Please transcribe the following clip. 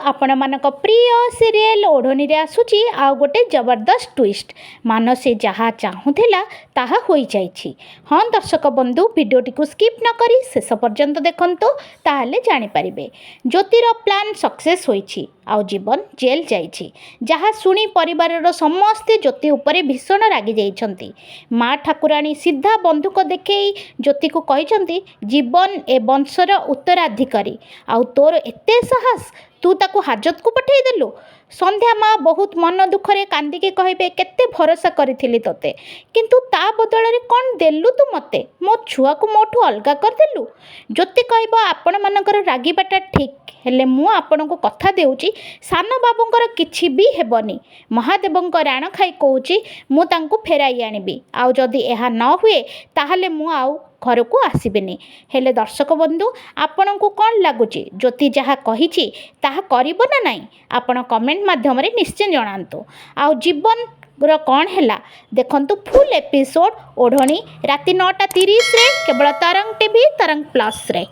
आपण मानक प्रिय सीरियल ओढ़नी रे आसुची आउ गोटे जबरदस्त ट्विस्ट। मानसी जहाँ चाहूला ताहा होई जाइछि। हाँ दर्शक बंधु भिडियोटी को स्किप न करी शेष पर्यंत देखंतु ताहले जानि परिबे ज्योतिर प्लान सक्सेस होइछि आउ जीवन जेल जाइछि। जहाँ शुणी परिवार समस्ते ज्योति उपरे भीषण रागी जाइछंती। माँ ठाकुराणी सीधा बंधुक देखई ज्योति को कहिछंती जीवन ए वंशर उत्तराधिकारी आउ तोर एते साहस तू ताकू हाजत को पठेई देलु। संध्या माँ बहुत मन दुखरे कांदिके कहबे केते भरोसा करिथिली तोते किंतु ता बदल कौन देलु तू मते मो छुआ को मोठू अलगा कर देलु। ज्योति कहब आपण मानकर रागिबाटा ठीक हेले मु आपण को कथा देउची सान बाबूंकर किछि भी हेबनी। महादेवंक राण खाई कहूची मु तांकू फेराई आनिबी आउ जदि एहा न हुए ताहले मु आउ घर को आसबेनी। हेले दर्शक बंधु आपण को कौन लगुच ज्योति जहाँ कही ताहा करिबो ना नहीं आपण कमेंट माध्यम रे निश्चय जणांतु। आउ जीवन कौन हैला देखंतु फुल एपिसोड ओढ़नी राति 9:30 रे केवल तरंग टीवी तरंग प्लस रे।